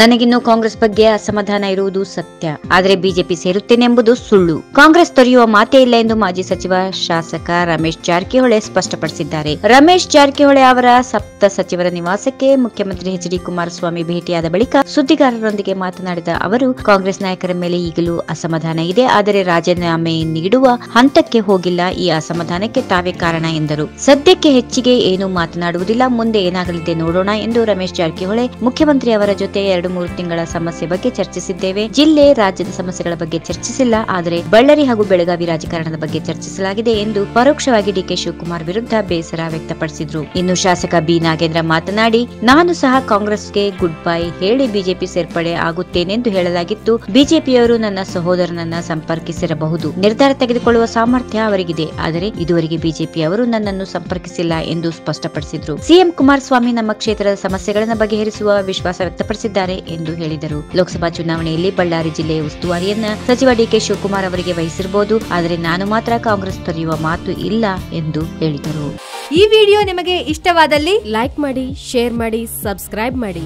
ನನಗಿನ್ನು ಕಾಂಗ್ರೆಸ್ ಬಗ್ಗೆ ಅಸಮಾಧಾನ ಇರುವುದು ಸತ್ಯ, ಆದರೆ ಬಿಜೆಪಿ ಸೇರುತ್ತೇನೆಂಬುದು ಸುಳ್ಳು. ಕಾಂಗ್ರೆಸ್ ತೊರೆಯುವ ಮಾತೇ ಇಲ್ಲ ಎಂದು ಮಾಜಿ ಸಚಿವ ಶಾಸಕ ರಮೇಶ್ ಜಾರಕಿಹೊಳಿ ಸ್ಪಷ್ಟಪಡಿಸಿದ್ದಾರೆ. ರಮೇಶ್ ಜಾರಕಿಹೊಳಿ ಅವರ ಸಪ್ತ ಸಚಿವರ ನಿವಾಸಕ್ಕೆ ಮುಖ್ಯಮಂತ್ರಿ ಎಚ್.ಡಿ. ಕುಮಾರಸ್ವಾಮಿ ಭೇಟಿಯಾದ ಬಳಿಕ ಸುದ್ದಿಗಾರರೊಂದಿಗೆ ಮಾತನಾಡಿದ ಅವರು, ಕಾಂಗ್ರೆಸ್ ನಾಯಕರ ಮೇಲೆ ಈಗಲೂ ಅಸಮಾಧಾನ ಇದೆ, ಆದರೆ ರಾಜೀನಾಮೆ ನೀಡುವ ಹಂತಕ್ಕೆ ಹೋಗಿಲ್ಲ. ಈ ಅಸಮಾಧಾನಕ್ಕೆ ತಾವೇ ಕಾರಣ ಎಂದರು. ಸದ್ಯಕ್ಕೆ ಹೆಚ್ಚಿಗೆ ಏನು ಮಾತನಾಡುವುದಿಲ್ಲ, ಮುಂದೆ ಏನಾಗಲಿದೆ ನೋಡೋಣ ಎಂದು ರಮೇಶ್ ಜಾರಕಿಹೊಳಿ ಮುಖ್ಯಮಂತ್ರಿ ಅವರ ಜೊತೆ 2-3 ತಿಂಗಳ ಸಮಸ್ಯೆ ಬಗ್ಗೆ ಚರ್ಚಿಸಿದ್ದೇವೆ. ಜಿಲ್ಲೆ ರಾಜ್ಯದ ಸಮಸ್ಯೆಗಳ ಬಗ್ಗೆ ಚರ್ಚಿಸಿಲ್ಲ, ಆದರೆ ಬಳ್ಳಾರಿ ಹಾಗೂ ಬೆಳಗಾವಿ ರಾಜಕಾರಣದ ಬಗ್ಗೆ ಚರ್ಚಿಸಲಾಗಿದೆ ಎಂದು ಪರೋಕ್ಷವಾಗಿ ಡಿಕೆ ಶಿವಕುಮಾರ್ ವಿರುದ್ಧ ಬೇಸರ ವ್ಯಕ್ತಪಡಿಸಿದ್ರು. ಇನ್ನು ಶಾಸಕ ಬಿ ನಾಗೇಂದ್ರ ಮಾತನಾಡಿ, ನಾನು ಸಹ ಕಾಂಗ್ರೆಸ್ಗೆ ಗುಡ್ ಬೈ ಹೇಳಿ ಬಿಜೆಪಿ ಸೇರ್ಪಡೆ ಆಗುತ್ತೇನೆಂದು ಹೇಳಲಾಗಿತ್ತು. ಬಿಜೆಪಿಯವರು ನನ್ನ ಸಹೋದರನನ್ನ ಸಂಪರ್ಕಿಸಿರಬಹುದು. ನಿರ್ಧಾರ ತೆಗೆದುಕೊಳ್ಳುವ ಸಾಮರ್ಥ್ಯ ಅವರಿಗಿದೆ, ಆದರೆ ಇದುವರೆಗೆ ಬಿಜೆಪಿಯವರು ನನ್ನನ್ನು ಸಂಪರ್ಕಿಸಿಲ್ಲ ಎಂದು ಸ್ಪಷ್ಟಪಡಿಸಿದ್ರು. ಸಿಎಂ ಕುಮಾರಸ್ವಾಮಿ ನಮ್ಮ ಕ್ಷೇತ್ರದ ಸಮಸ್ಯೆಗಳನ್ನು ಬಗೆಹರಿಸುವ ವಿಶ್ವಾಸ ವ್ಯಕ್ತಪಡಿಸಿದ್ದಾರೆ ಎಂದು ಹೇಳಿದರು. ಲೋಕಸಭಾ ಚುನಾವಣೆಯಲ್ಲಿ ಬಳ್ಳಾರಿ ಜಿಲ್ಲೆಯ ಉಸ್ತುವಾರಿಯನ್ನ ಸಚಿವ ಡಿಕೆ ಶಿವಕುಮಾರ್ ಅವರಿಗೆ ವಹಿಸಿರಬಹುದು, ಆದರೆ ನಾನು ಮಾತ್ರ ಕಾಂಗ್ರೆಸ್ ತೊರೆಯುವ ಮಾತು ಇಲ್ಲ ಎಂದು ಹೇಳಿದರು. ಈ ವಿಡಿಯೋ ನಿಮಗೆ ಇಷ್ಟವಾದಲ್ಲಿ ಲೈಕ್ ಮಾಡಿ, ಶೇರ್ ಮಾಡಿ, ಸಬ್ಸ್ಕ್ರೈಬ್ ಮಾಡಿ.